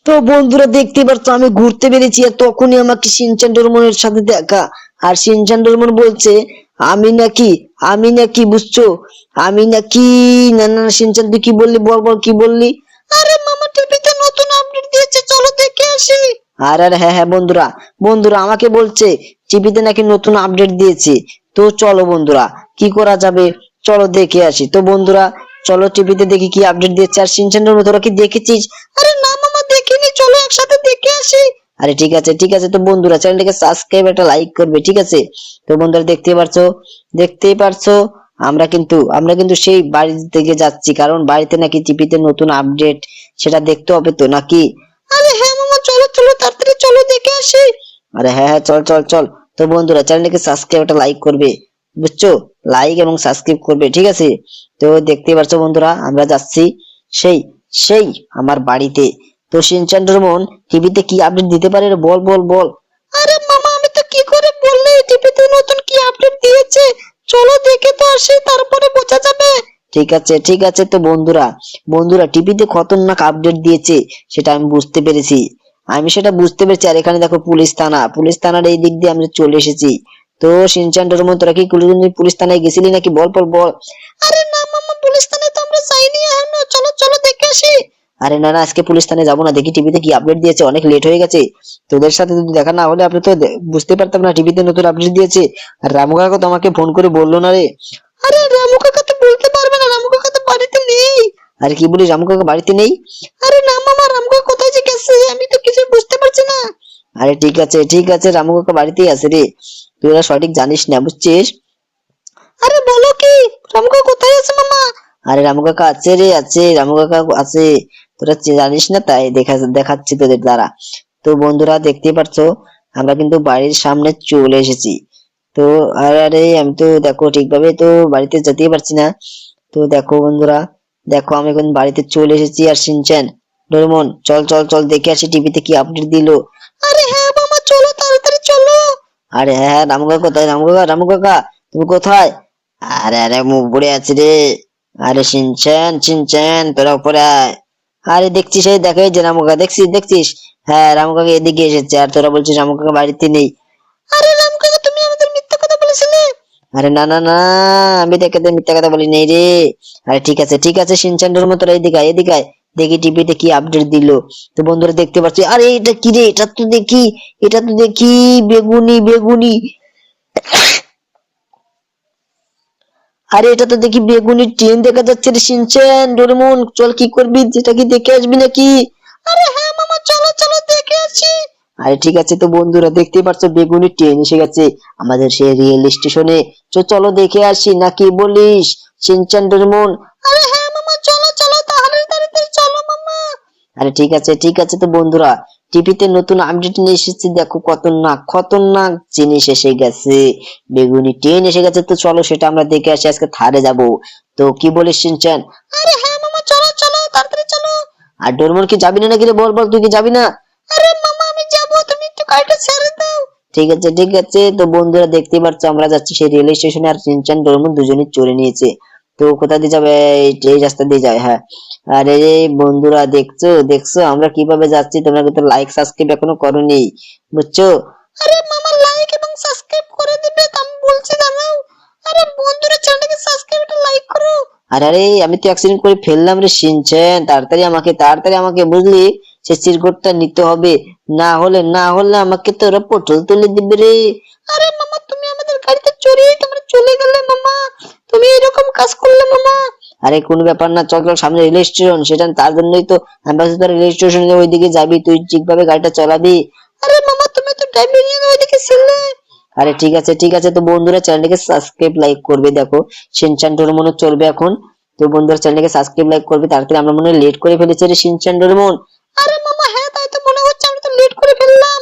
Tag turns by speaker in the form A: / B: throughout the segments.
A: তো বন্ধুরা দেখতে পাচ্ছ আমি ঘুরতে বেরিয়েছি আর তখনই আমাকে শিনচান ডোরেমনের সাথে দেখা। আর শিনচান ডোরেমন বলছে আমি নাকি আমি নাকি বুঝছো আমি নাকি না না না, শিনচান তুই কি বললি, বল বল কি বললি? আরে মামা টিভিতে নতুন আপডেট দিয়েছে, চলো দেখে আসি। আর আর হ্যাঁ হ্যাঁ বন্ধুরা, বন্ধুরা আমাকে বলছে টিভিতে নাকি নতুন আপডেট দিয়েছে। তো চলো বন্ধুরা, কি করা যাবে, চলো দেখে আসি। তো বন্ধুরা চলো টিভিতে দেখি কি আপডেট দিয়েছে। আর শিনচান ডোরেমন তোরা কি দেখেছিস? আরে না মামা দেখিনি, চলো একসাথে দেখে আসি। আরে ঠিক আছে ঠিক আছে, তো বন্ধুরা চ্যানেলটাকে সাবস্ক্রাইব একটা লাইক করবে, ঠিক আছে? তো বন্ধুরা দেখতেই পারছো আমরা কিন্তু সেই বাড়ি থেকে যাচ্ছি, কারণ বাড়িতে নাকি টিভিতে নতুন আপডেট, সেটা দেখতে হবে তো নাকি? আরে হ্যাঁ মামা চলো চলো তাড়াতাড়ি চলো দেখে আসি। আরে হ্যাঁ হ্যাঁ চল চল চল। তো বন্ধুরা চ্যানেলটাকে সাবস্ক্রাইব একটা লাইক করবে, বুঝছো? লাইক এবং সাবস্ক্রাইব করবে, ঠিক আছে? তো দেখতেই পারছো বন্ধুরা আমরা যাচ্ছি সেই সেই আমার বাড়িতে। তো শিনচান ডোরেমন টিভিতে কি আপডেট দিতে পারে রে? বল বল বল। আরে মামা আমি তো কি করে বললে টিভিতে নতুন কি আপডেট দিয়েছে, চলো দেখে তো আসি তারপরে বোঝা যাবে। ঠিক আছে ঠিক আছে, তো বন্ধুরা বন্ধুরা টিভিতে খতরনাক আপডেট দিয়েছে, সেটা আমি বুঝতে পেরেছি। আর এখানে দেখো পুলিশ থানার এই দিক দিয়ে আমরা চলে এসেছি। তো শিনচান ডোরেমন তোরা কি কোনোদিন পুলিশ থানায় গেছিলি নাকি? বল বল বল। আরে না মামা পুলিশ থানায় তো আমরা যাইনি এখনো, চলো চলো দেখে আসি। আরে না না আজকে পুলিশ থানায় যাবো না, দেখি টিভিতে কি আপডেট দিয়েছে, অনেক লেট হয়ে গেছে। তোদের সাথে যদি দেখা না হলে আপনি তো বুঝতে পারতাম না টিভিতে নতুন আপডেট দিয়েছে। আর রামু কাকা তো আমাকে ফোন করে বললো না রে। আরে রামু কাকা তো বলতে পারবে না, রামু কাকা তো বাড়িতে নেই। আরে কি বলিস, রামু কাকা বাড়িতে নেই? আরে না মামা রামু কাকা কোথায় যে গেছে আমি তো কিছু বুঝতে পারছি না। আরে ঠিক আছে রামু কাকা বাড়িতেই আছে রে, তুই ওরা সঠিক জানিস না, বুঝছিস? আরে বলো কি, রামু কাকা কোথায় আছে মামা? আরে রামু কাকা আছে রে, আছে রামু কাকা আছে, তোরা জানিস না তাই দেখাচ্ছি তোদের দ্বারা। তো বন্ধুরা দেখতেই পারছো আমরা কিন্তু বাড়ির সামনে চলে এসেছি। তো আরে আমি তো দেখো ঠিকভাবে তো বাড়িতে যেতেই পারছি না। তো দেখো বন্ধুরা, দেখো আমি এখন বাড়িতে চলে এসেছি। আর শিনচান ডোরেমন চল চল চল দেখে আসি টিভিতে কি আপডেট দিলো। আরে হ্যাঁ মামা চলো তাড়াতাড়ি চলো। আরে হ্যাঁ হ্যাঁ রামু কাকা কোথায়, রামু কাকা তুমি কোথায়? আরে আরে মুখ পড়ে আছি রে। আরে শিনচান তোরা উপরে আয়। আরে দেখছিস এই দেখো এই যে রামু কাকা, দেখছিস? হ্যাঁ রামু কাকা এদিকে এসেছে, আর তোরা বলছিস রামু কাকা বাড়িতে নেই। আরে রামু কাকা তুমি আমাদের মিথ্যা কথা বলেছিলে। আরে না না না, আমি দেখে মিথ্যা কথা বলি নাই রে। আরে ঠিক আছে শিনচান ডোরেমন তোরা এদিকে আয়, দেখি টিভিতে কি আপডেট দিলো। তো বন্ধুরা দেখতে পাচ্ছি, আরে এটা কি রে, এটা তো দেখি বেগুনি বেগুনি। আরে এটা তো দেখি বেগুনি ট্রেন দেখা যাচ্ছে রে। শিনচান ডোরেমন চল কি করবি, যেটা কি দেখে আসবি নাকি? আরে হ্যাঁ মামা চলো চলো দেখে আসি। আরে ঠিক আছে, তো বন্ধুরা দেখতেই পাচ্ছ বেগুনি ট্রেন এসে গেছে আমাদের সেই রেল স্টেশনে। চলো দেখে আসি নাকি বলিস শিনচান ডোরেমন? আরে হ্যাঁ মামা চলো চলো তাড়াতাড়ি চলো মামা। আরে ঠিক আছে, তো বন্ধুরা টিভিতে নতুন আপডেট নিয়ে এসেছি, দেখো খতরনাক জিনিস এসে গেছে, বেগুনি ট্রেন এসে গেছে। তো চলো সেটা আমরা দেখে আসি, আজকে থারে যাব। তো কি বলিস শিনচান? আরে হ্যাঁ মামা চলো চলো তাড়াতাড়ি চলো। আর ডোরেমন কি যাবি না নাকি রে? বল বল তুই কি যাবি না? আরে মামা আমি যাবো, তুমি একটু গাড়িটা ছেড়ে দাও। ঠিক আছে, তো বন্ধুরা দেখতেই পাচ্ছ আমরা যাচ্ছি সেই রেল স্টেশনে, আর শিনচান ডোরেমন দুজনেই চলে নিয়েছে। তো কোথা দিয়ে যাবে? এই রাস্তা দিয়ে যায়, হ্যাঁ। আরে বন্ধুরা দেখছো আমরা কিভাবে যাচ্ছি, তোমরা কিন্তু লাইক সাবস্ক্রাইব এখনো করোনি, বুঝছো? আরে মামা লাইক এবং সাবস্ক্রাইব করে দিবে তো আমি বলছি দাঁড়াও। আরে বন্ধুরা চ্যানেলটাকে সাবস্ক্রাইব একটা লাইক করো। আরে আমি তো অ্যাক্সিডেন্ট করে ফেললাম রে শিনচান, তাড়াতাড়ি আমাকে বুঝলি সে চিরকুটটা নিতে হবে, না হলে আমাকে তো ওরা পটল তুলে দিবে রে। আরে মামা তুমি আমাদের গাড়িতে চড়িয়ে তোমরা চলে গেলে মামা, তুমি এরকম কাজ করলে মামা। আরে কোনো ব্যাপার না, চল চল সামনে রেল স্টেশন, সেটা তার জন্যই তো অ্যাম্বাসেডর রেল স্টেশনে ওইদিকে যাবি, তুই ঠিকভাবে গাড়িটা চালাবি। আরে মামা তুমি তো ড্রাইভিং নিয়ে ওইদিকে ছিলে। আরে ঠিক আছে, তো বন্ধুরা চ্যানেলটাকে সাবস্ক্রাইব লাইক করবে, দেখো শিনচান ডোরেমন চলবে এখন। তো বন্ধুরা চ্যানেলটাকে সাবস্ক্রাইব লাইক করবে তাড়াতাড়ি, আমরা মনে হয় লেট করে ফেলেছি রে শিনচান ডোরেমন। আরে মামা হ্যাঁ তাই তো মনে হচ্ছে, আমরা তো লেট করে ফেললাম।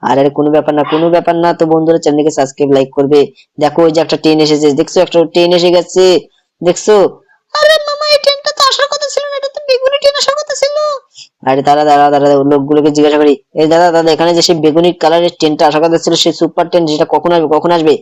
A: আরে কোনো ব্যাপার না, তো বন্ধুরা চ্যানেলকে সাবস্ক্রাইব লাইক করবে। দেখো ওই যে একটা ট্রেন এসেছে, দেখছো একটা ট্রেন এসে গেছে, দেখছো? আরে মামা এই ট্রেনটা তো আসার কথা ছিল না, এটা তো বেগুনি ট্রেন আসার কথা ছিল। আরে দাঁড়া লোকগুলোকে জিজ্ঞাসা করি, এই দাদা এখানে যে সেই বেগুনি কালারের ট্রেনটা আসার কথা ছিল, সেই সুপার ট্রেন যেটা কখন আসবে?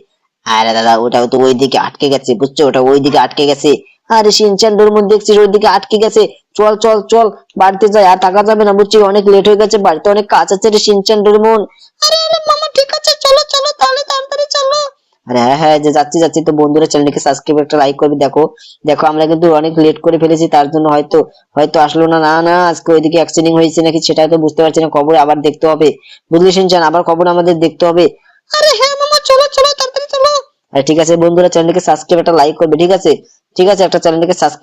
A: আরে দাদা ওটাও তো ওইদিকে আটকে গেছে, বুঝছো, ওটা ওইদিকে আটকে গেছে। আরে শিনচান ডোরেমন দেখছিস ওইদিকে আটকে গেছে, চল চল চল বাড়িতে যাই, আর টাকা যাবে না বুঝছি, অনেক লেট হয়ে গেছে, বাড়িতে অনেক কাজ আছে রে শিনচান ডোরেমন। আরে আরে মামা ঠিক আছে, চলো চলো তাহলে তাড়াতাড়ি চলো। আরে হ্যাঁ হ্যাঁ, যে যাচ্ছি যাচ্ছি। তো বন্ধুরা চ্যানেলটিকে সাবস্ক্রাইব একটা লাইক করবে। দেখো দেখো আমরা কিন্তু অনেক লেট করে ফেলেছি, তার জন্য হয়তো হয়তো আসলো না। না না, আজকে ওইদিকে অ্যাক্সিডেন্ট হয়েছে নাকি সেটা তো বুঝতে পারছি না, খবর আবার দেখতে হবে, বুঝলি শিনচান, আবার খবর আমাদের দেখতে হবে। আরে হ্যাঁ মামা, চলো চলো তাড়াতাড়ি চলো। আরে ঠিক আছে বন্ধুরা, চ্যানেলটিকে সাবস্ক্রাইব একটা লাইক করবে, ঠিক আছে? ঠিক আছে, একটা চ্যানেলটিকে সাবস্ক্রাইব